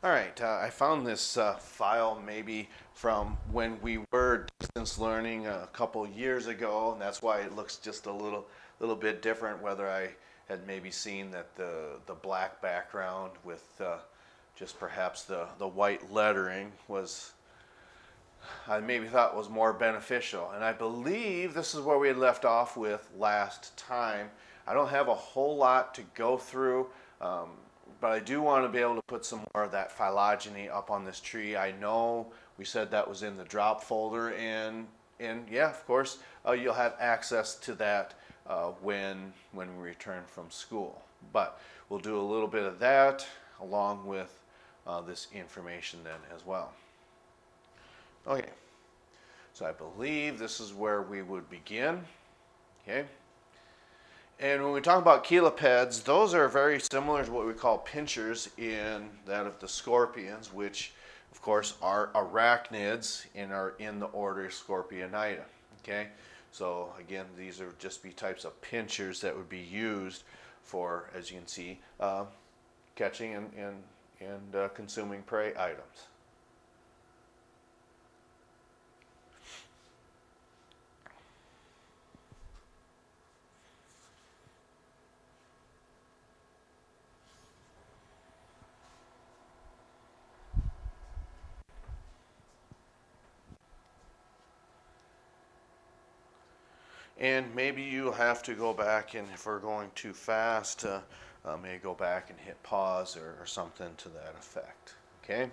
All right, I found this file maybe from when we were distance learning a couple years ago, and that's why it looks just a little bit different. Whether I had maybe seen that the black background with just perhaps the white lettering was I maybe thought was more beneficial. And I believe this is where we had left off with last time. I don't have a whole lot to go through, um, but I do want to be able to put some more of that phylogeny up on this tree. I know we said that was in the drop folder, and yeah, of course, you'll have access to that when we return from school. But we'll do a little bit of that along with this information then as well. Okay, so I believe this is where we would begin. Okay, and when we talk about chelipeds, those are very similar to what we call pinchers in that of the scorpions, which of course are arachnids and are in the order Scorpionida. Okay, so again, these are just be types of pinchers that would be used for, as you can see, catching and consuming prey items. And maybe you'll have to go back, and if we're going too fast, maybe go back and hit pause or something to that effect. Okay?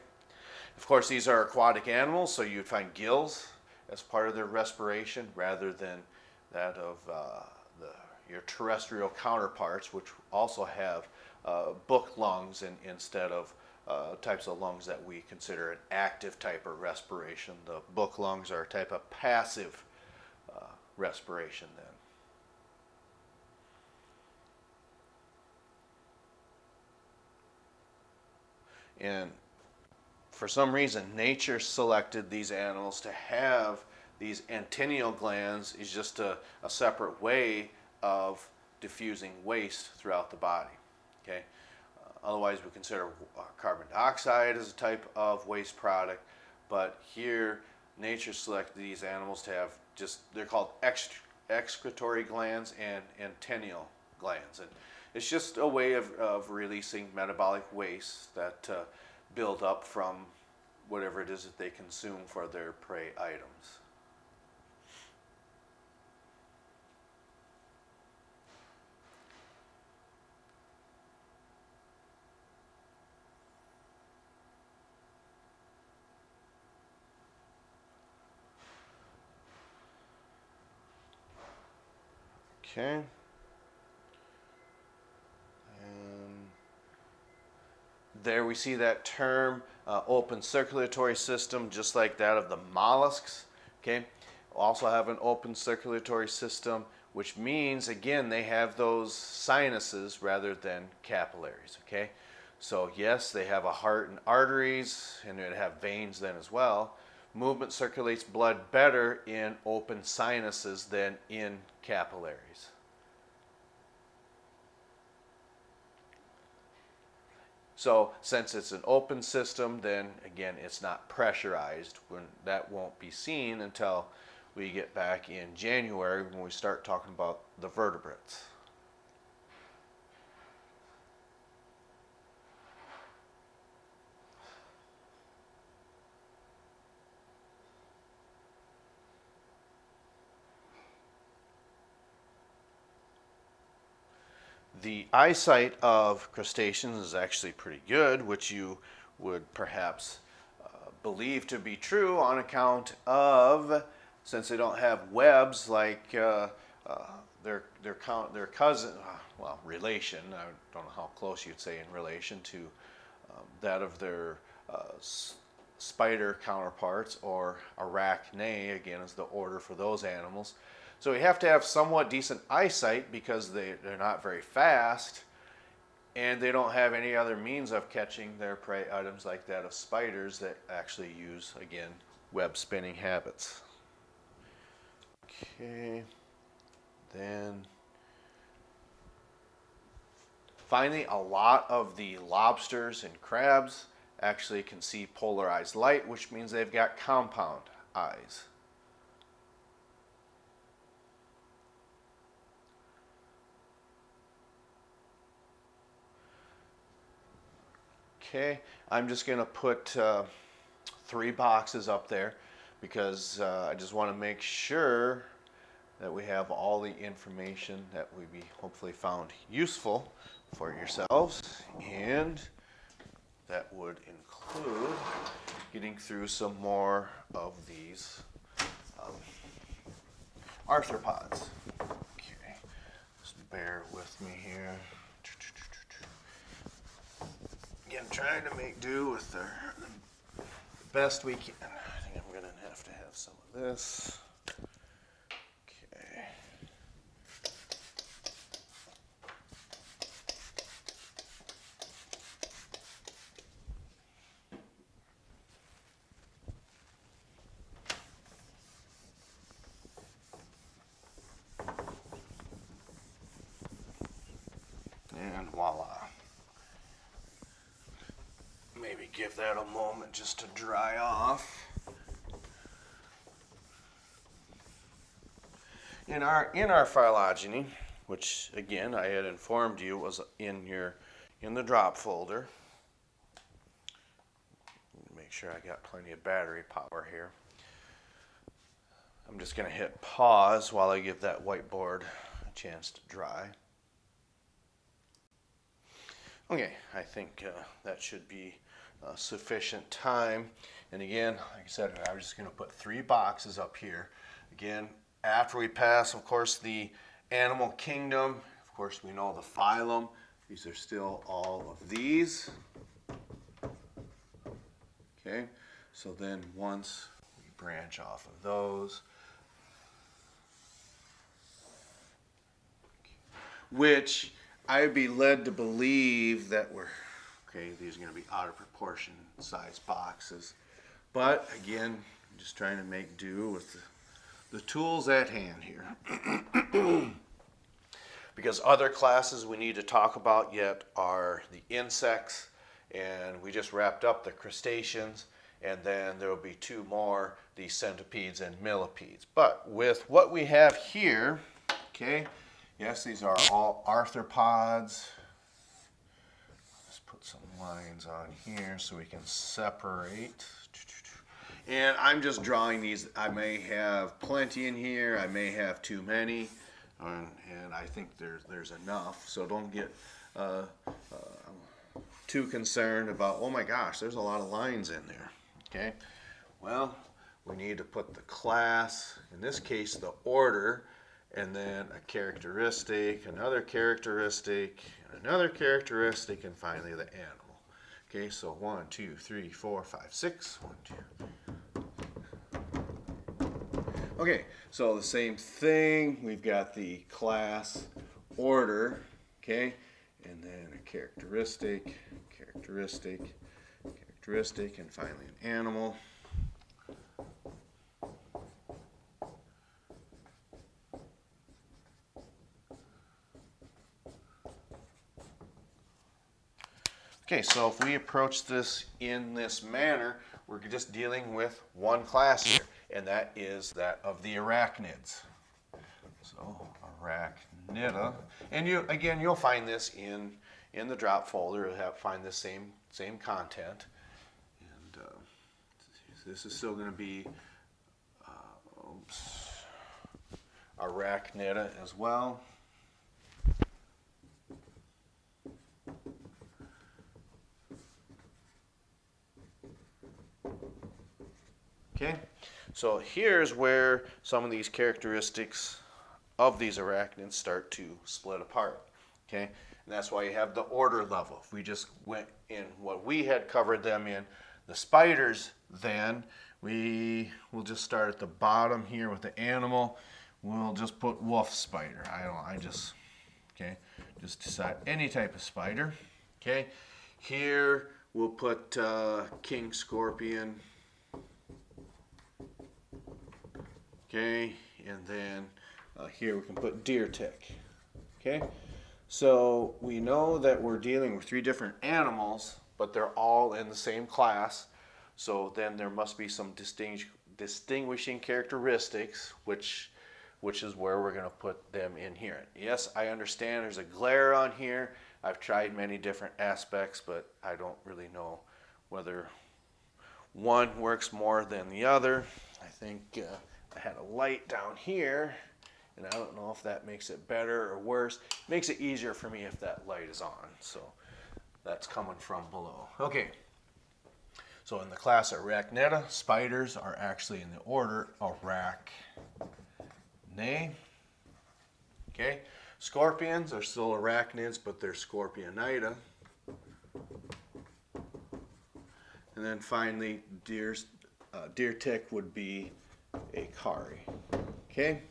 Of course, these are aquatic animals, so you'd find gills as part of their respiration rather than that of your terrestrial counterparts, which also have book lungs instead of types of lungs that we consider an active type of respiration. The book lungs are a type of passive respiration then. And for some reason, nature selected these animals to have these antennial glands is just a separate way of diffusing waste throughout the body. Okay. Otherwise, we consider carbon dioxide as a type of waste product, but here nature selected these animals to have just they're called excretory glands and antennial glands, and it's just a way of releasing metabolic waste that build up from whatever it is that they consume for their prey items. Okay. And there we see that term, open circulatory system, just like that of the mollusks. Okay. Also have an open circulatory system, which means again they have those sinuses rather than capillaries. Okay. So yes, they have a heart and arteries, and they have veins then as well. Movement circulates blood better in open sinuses than in capillaries. So since it's an open system, then again, it's not pressurized. When that won't be seen until we get back in January when we start talking about the vertebrates. The eyesight of crustaceans is actually pretty good, which you would perhaps believe to be true on account of, since they don't have webs like their cousin, well, relation. I don't know how close you'd say in relation to that of their spider counterparts, or arachne, again, is the order for those animals. So we have to have somewhat decent eyesight because they're not very fast, and they don't have any other means of catching their prey items like that of spiders that actually use, again, web spinning habits. Okay, then finally, a lot of the lobsters and crabs actually can see polarized light, which means they've got compound eyes. Okay, I'm just going to put 3 boxes up there because I just want to make sure that we have all the information that we hopefully found useful for yourselves, and that would include getting through some more of these arthropods. Okay, just bear with me here. Again, trying to make do with the best we can. I think I'm going to have some of this. Okay. And voila. Maybe give that a moment just to dry off. In our phylogeny, which again I had informed you was in the drop folder. Make sure I got plenty of battery power here. I'm just going to hit pause while I give that whiteboard a chance to dry. Okay, I think that should be sufficient time. And again, like I said, I was just going to put 3 boxes up here. Again, after we pass, of course, the animal kingdom, of course, we know the phylum. These are still all of these. Okay, so then once we branch off of those, which I'd be led to believe that these are going to be out of proportion size boxes. But again, I'm just trying to make do with the tools at hand here. Because other classes we need to talk about yet are the insects, and we just wrapped up the crustaceans, and then there will be 2 more, the centipedes and millipedes. But with what we have here, okay, yes, these are all arthropods. Let's put some lines on here so we can separate. And I'm just drawing these. I may have plenty in here. I may have too many. And I think there's enough. So don't get too concerned about, oh my gosh, there's a lot of lines in there. Okay? Well, we need to put the class, in this case the order, and then a characteristic, another characteristic, another characteristic, and finally the animal. Okay, so 1, 2, 3, 4, 5, 6. 1, 2. Okay, so the same thing. We've got the class order, okay, and then a characteristic, characteristic, characteristic, and finally an animal. Okay, so if we approach this in this manner, we're just dealing with one class here, and that is that of the arachnids. So arachnida, and you'll find this in the drop folder. You'll find the same content, and this is still going to be arachnida as well. Okay, so here's where some of these characteristics of these arachnids start to split apart. Okay, and that's why you have the order level. If we just went in what we had covered them in, the spiders, then we will just start at the bottom here with the animal. We'll just put wolf spider. Just decide any type of spider. Okay, here we'll put king scorpion. Okay, and then here we can put deer tick. Okay, so we know that we're dealing with 3 different animals, but they're all in the same class. So then there must be some distinguishing characteristics, which is where we're going to put them in here. Yes, I understand there's a glare on here. I've tried many different aspects, but I don't really know whether one works more than the other. I think I had a light down here, and I don't know if that makes it better or worse. It makes it easier for me if that light is on. So that's coming from below. Okay. So in the class Arachnida, spiders are actually in the order Arachne. Okay. Scorpions are still arachnids, but they're Scorpionida. And then finally, deer tick would be Acari. Okay.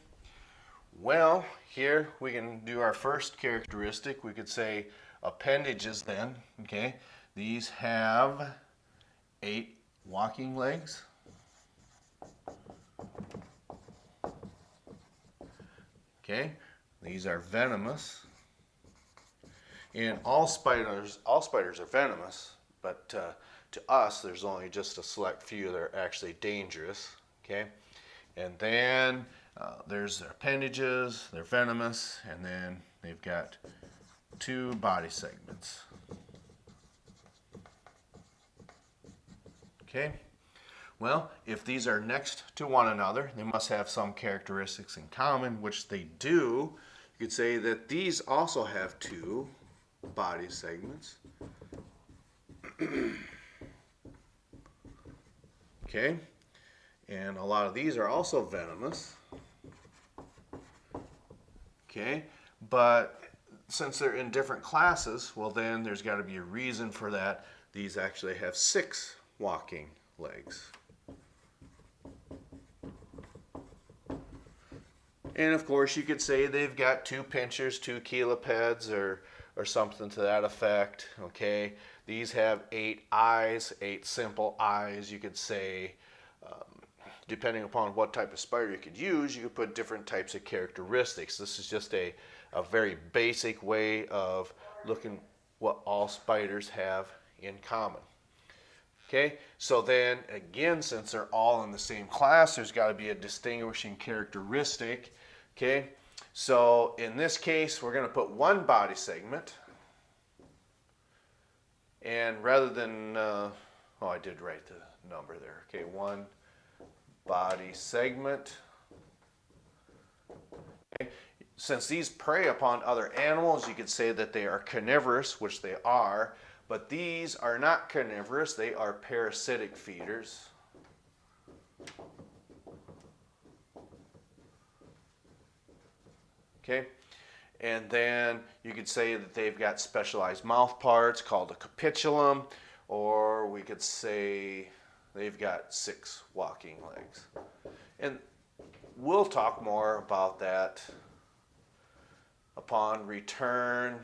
Well, here we can do our first characteristic. We could say appendages then. Okay. These have 8 walking legs. Okay. These are venomous. And all spiders are venomous, but to us, there's only just a select few that are actually dangerous. Okay. And then there's their appendages, they're venomous, and then they've got 2 body segments. Okay, well, if these are next to one another, they must have some characteristics in common, which they do. You could say that these also have 2 body segments. Okay, and a lot of these are also venomous. Okay, but since they're in different classes, well then there's got to be a reason for that. These actually have 6 walking legs. And of course you could say they've got 2 pinchers, 2 chelipeds, or something to that effect. Okay, these have 8 eyes, 8 simple eyes. You could say, depending upon what type of spider you could use, you could put different types of characteristics. This is just a very basic way of looking what all spiders have in common. Okay, so then again, since they're all in the same class, there's got to be a distinguishing characteristic. Okay, so in this case, we're going to put 1 body segment. And rather than, oh, I did write the number there. Okay, 1 body segment. Okay. Since these prey upon other animals, you could say that they are carnivorous, which they are. But these are not carnivorous, they are parasitic feeders. Okay, and then you could say that they've got specialized mouth parts called a capitulum, or we could say they've got 6 walking legs. And we'll talk more about that upon return,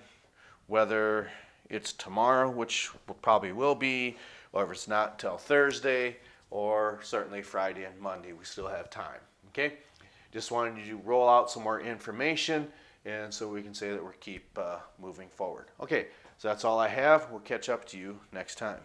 whether it's tomorrow, which probably will be, or if it's not until Thursday, or certainly Friday and Monday. We still have time. Okay, just wanted you to roll out some more information, and so we can say that we keep moving forward. Okay, so that's all I have. We'll catch up to you next time.